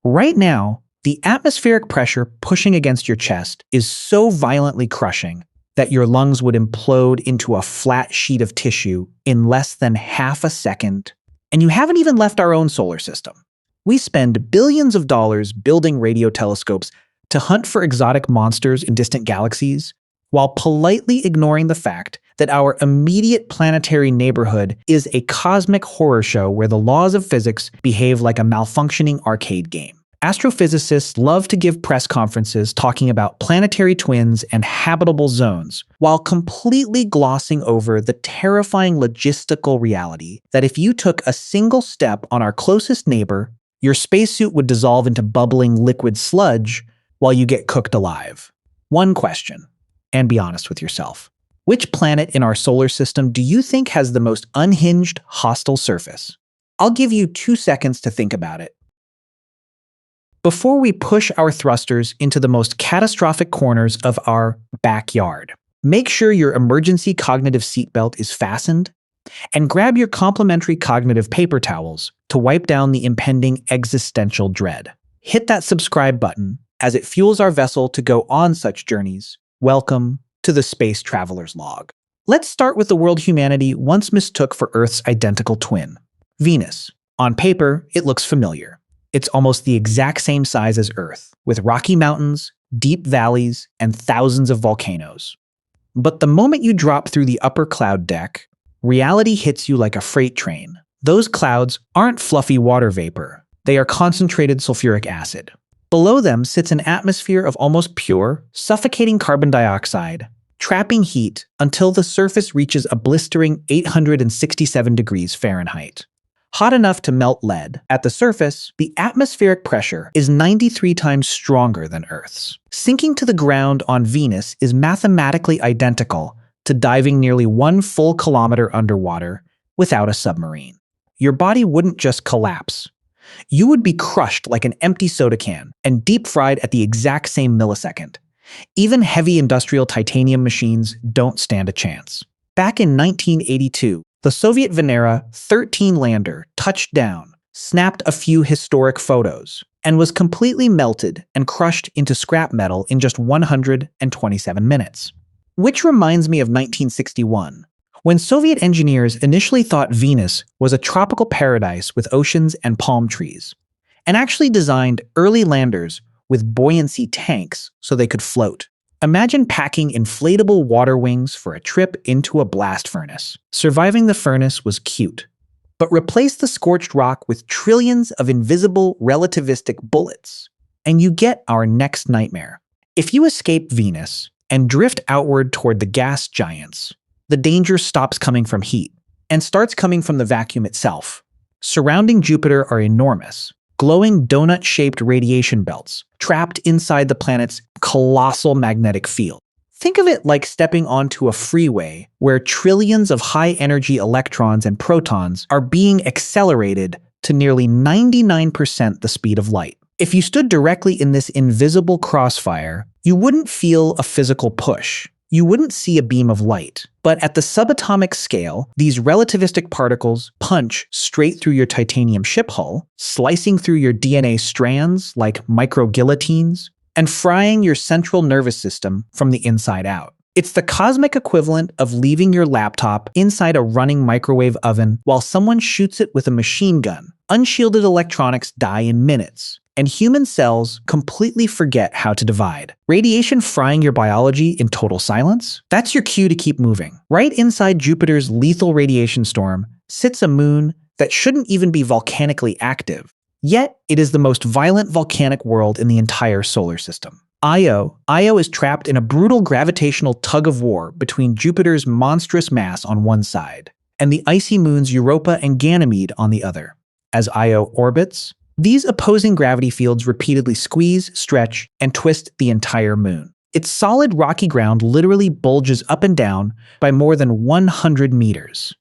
Right now, the atmospheric pressure pushing against your chest is so violently crushing that your lungs would implode into a flat sheet of tissue in less than half a second. And you haven't even left our own solar system. We spend billions of dollars building radio telescopes to hunt for exotic monsters in distant galaxies, while politely ignoring the fact that our immediate planetary neighborhood is a cosmic horror show where the laws of physics behave like a malfunctioning arcade game. Astrophysicists love to give press conferences talking about planetary twins and habitable zones, while completely glossing over the terrifying logistical reality that if you took a single step on our closest neighbor, your spacesuit would dissolve into bubbling liquid sludge while you get cooked alive. One question, and be honest with yourself. Which planet in our solar system do you think has the most unhinged, hostile surface? I'll give you 2 seconds to think about it. Before we push our thrusters into the most catastrophic corners of our backyard, make sure your emergency cognitive seatbelt is fastened, and grab your complimentary cognitive paper towels to wipe down the impending existential dread. Hit that subscribe button as it fuels our vessel to go on such journeys. Welcome to the Space Traveler's Log. Let's start with the world humanity once mistook for Earth's identical twin, Venus. On paper, it looks familiar. It's almost the exact same size as Earth, with rocky mountains, deep valleys, and thousands of volcanoes. But the moment you drop through the upper cloud deck, reality hits you like a freight train. Those clouds aren't fluffy water vapor. They are concentrated sulfuric acid. Below them sits an atmosphere of almost pure, suffocating carbon dioxide, trapping heat until the surface reaches a blistering 867 degrees Fahrenheit. Hot enough to melt lead, at the surface, the atmospheric pressure is 93 times stronger than Earth's. Sinking to the ground on Venus is mathematically identical to diving nearly 1 full kilometer underwater without a submarine. Your body wouldn't just collapse. You would be crushed like an empty soda can and deep-fried at the exact same millisecond. Even heavy industrial titanium machines don't stand a chance. Back in 1982, the Soviet Venera 13 lander touched down, snapped a few historic photos, and was completely melted and crushed into scrap metal in just 127 minutes. Which reminds me of 1961, when Soviet engineers initially thought Venus was a tropical paradise with oceans and palm trees, and actually designed early landers with buoyancy tanks so they could float. Imagine packing inflatable water wings for a trip into a blast furnace. Surviving the furnace was cute, but replace the scorched rock with trillions of invisible relativistic bullets, and you get our next nightmare. If you escape Venus and drift outward toward the gas giants, the danger stops coming from heat and starts coming from the vacuum itself. Surrounding Jupiter are enormous, glowing donut-shaped radiation belts trapped inside the planet's colossal magnetic field. Think of it like stepping onto a freeway where trillions of high-energy electrons and protons are being accelerated to nearly 99% the speed of light. If you stood directly in this invisible crossfire, you wouldn't feel a physical push. You wouldn't see a beam of light. But at the subatomic scale, these relativistic particles punch straight through your titanium ship hull, slicing through your DNA strands like micro-guillotines, and frying your central nervous system from the inside out. It's the cosmic equivalent of leaving your laptop inside a running microwave oven while someone shoots it with a machine gun. Unshielded electronics die in minutes, and human cells completely forget how to divide. Radiation frying your biology in total silence? That's your cue to keep moving. Right inside Jupiter's lethal radiation storm sits a moon that shouldn't even be volcanically active. Yet, it is the most violent volcanic world in the entire solar system. Io is trapped in a brutal gravitational tug-of-war between Jupiter's monstrous mass on one side and the icy moons Europa and Ganymede on the other. As Io orbits, these opposing gravity fields repeatedly squeeze, stretch, and twist the entire moon. Its solid rocky ground literally bulges up and down by more than 100 meters,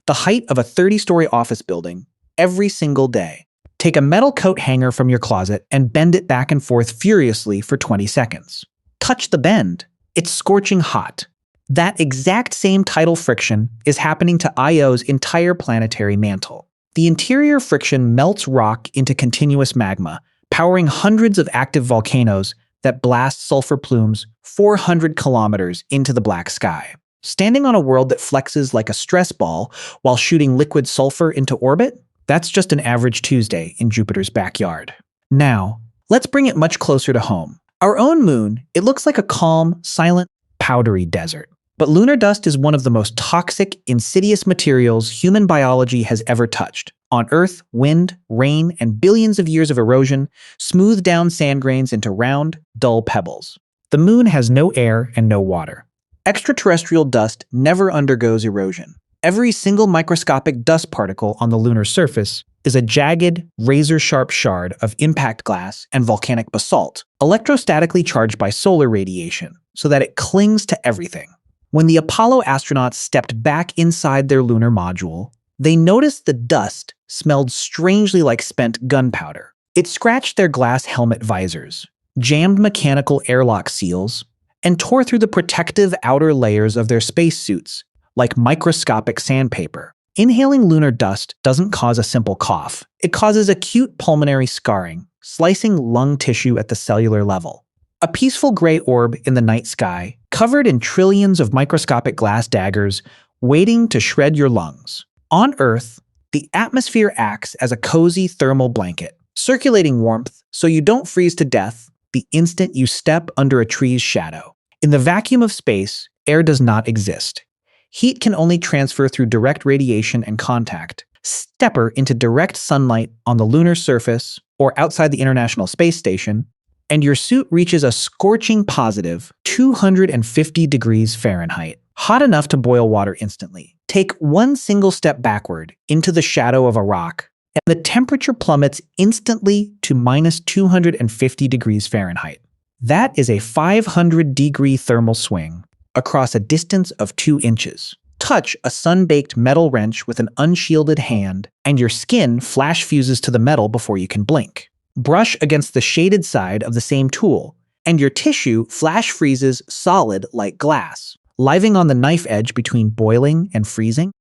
the height of a 30-story office building, every single day. Take a metal coat hanger from your closet and bend it back and forth furiously for 20 seconds. Touch the bend. It's scorching hot. That exact same tidal friction is happening to Io's entire planetary mantle. The interior friction melts rock into continuous magma, powering hundreds of active volcanoes that blast sulfur plumes 400 kilometers into the black sky. Standing on a world that flexes like a stress ball while shooting liquid sulfur into orbit? That's just an average Tuesday in Jupiter's backyard. Now, let's bring it much closer to home. Our own moon, it looks like a calm, silent, powdery desert. But lunar dust is one of the most toxic, insidious materials human biology has ever touched. On Earth, wind, rain, and billions of years of erosion smooth down sand grains into round, dull pebbles. The moon has no air and no water. Extraterrestrial dust never undergoes erosion. Every single microscopic dust particle on the lunar surface is a jagged, razor-sharp shard of impact glass and volcanic basalt, electrostatically charged by solar radiation, so that it clings to everything. When the Apollo astronauts stepped back inside their lunar module, they noticed the dust smelled strangely like spent gunpowder. It scratched their glass helmet visors, jammed mechanical airlock seals, and tore through the protective outer layers of their spacesuits like microscopic sandpaper. Inhaling lunar dust doesn't cause a simple cough. It causes acute pulmonary scarring, slicing lung tissue at the cellular level. A peaceful gray orb in the night sky, covered in trillions of microscopic glass daggers, waiting to shred your lungs. On Earth, the atmosphere acts as a cozy thermal blanket, circulating warmth so you don't freeze to death the instant you step under a tree's shadow. In the vacuum of space, air does not exist. Heat can only transfer through direct radiation and contact. Step into direct sunlight on the lunar surface or outside the International Space Station, and your suit reaches a scorching positive 250 degrees Fahrenheit, hot enough to boil water instantly. Take one single step backward into the shadow of a rock, and the temperature plummets instantly to minus 250 degrees Fahrenheit. That is a 500-degree thermal swing across a distance of 2 inches. Touch a sun-baked metal wrench with an unshielded hand, and your skin flash fuses to the metal before you can blink. Brush against the shaded side of the same tool, and your tissue flash freezes solid like glass. Living on the knife edge between boiling and freezing,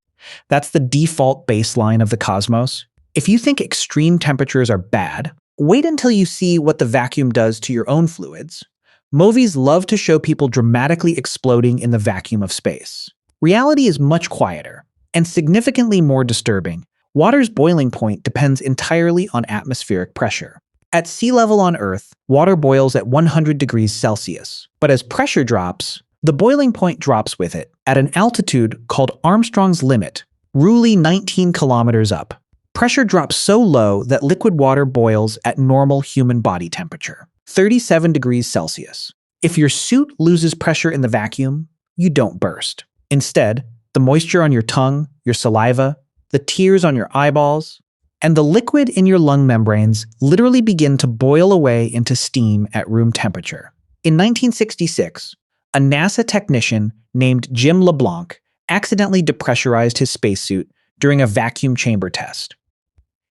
that's the default baseline of the cosmos. If you think extreme temperatures are bad, wait until you see what the vacuum does to your own fluids. Movies love to show people dramatically exploding in the vacuum of space. Reality is much quieter and significantly more disturbing. Water's boiling point depends entirely on atmospheric pressure. At sea level on Earth, water boils at 100 degrees Celsius, but as pressure drops, the boiling point drops with it at an altitude called Armstrong's limit, roughly 19 kilometers up. Pressure drops so low that liquid water boils at normal human body temperature, 37 degrees Celsius. If your suit loses pressure in the vacuum, you don't burst. Instead, the moisture on your tongue, your saliva, the tears on your eyeballs, and the liquid in your lung membranes literally begin to boil away into steam at room temperature. In 1966, a NASA technician named Jim LeBlanc accidentally depressurized his spacesuit during a vacuum chamber test.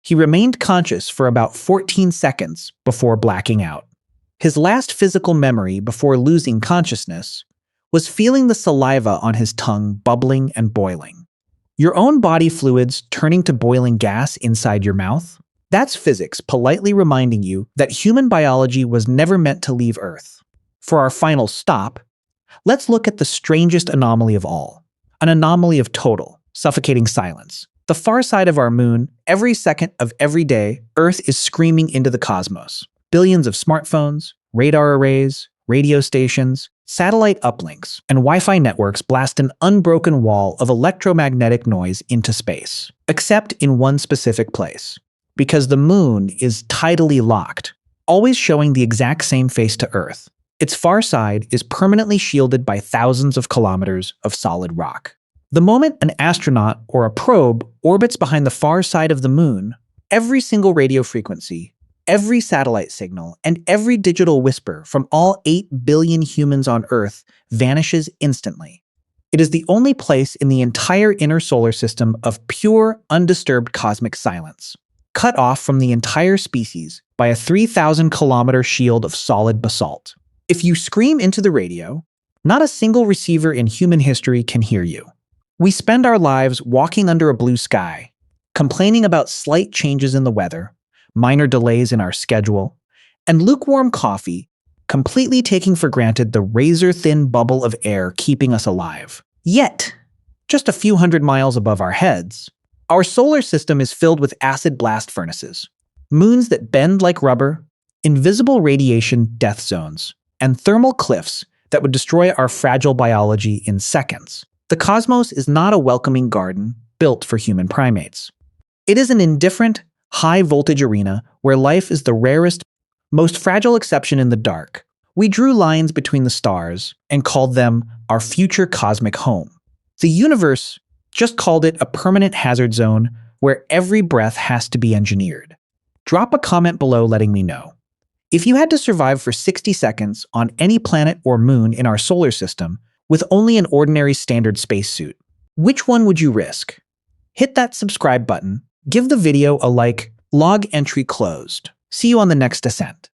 He remained conscious for about 14 seconds before blacking out. His last physical memory before losing consciousness was feeling the saliva on his tongue bubbling and boiling. Your own body fluids turning to boiling gas inside your mouth? That's physics politely reminding you that human biology was never meant to leave Earth. For our final stop, let's look at the strangest anomaly of all, an anomaly of total, suffocating silence. The far side of our moon, every second of every day, Earth is screaming into the cosmos. Billions of smartphones, radar arrays, radio stations, satellite uplinks, and Wi-Fi networks blast an unbroken wall of electromagnetic noise into space, except in one specific place, because the moon is tidally locked, always showing the exact same face to Earth. Its far side is permanently shielded by thousands of kilometers of solid rock. The moment an astronaut or a probe orbits behind the far side of the moon, every single radio frequency, every satellite signal, and every digital whisper from all 8 billion humans on Earth vanishes instantly. It is the only place in the entire inner solar system of pure, undisturbed cosmic silence, cut off from the entire species by a 3,000-kilometer shield of solid basalt. If you scream into the radio, not a single receiver in human history can hear you. We spend our lives walking under a blue sky, complaining about slight changes in the weather, minor delays in our schedule, and lukewarm coffee, completely taking for granted the razor-thin bubble of air keeping us alive. Yet, just a few hundred miles above our heads, our solar system is filled with acid blast furnaces, moons that bend like rubber, invisible radiation death zones, and thermal cliffs that would destroy our fragile biology in seconds. The cosmos is not a welcoming garden built for human primates. It is an indifferent, high-voltage arena where life is the rarest, most fragile exception in the dark. We drew lines between the stars and called them our future cosmic home. The universe just called it a permanent hazard zone where every breath has to be engineered. Drop a comment below letting me know. If you had to survive for 60 seconds on any planet or moon in our solar system with only an ordinary standard spacesuit, which one would you risk? Hit that subscribe button, give the video a like, log entry closed. See you on the next ascent.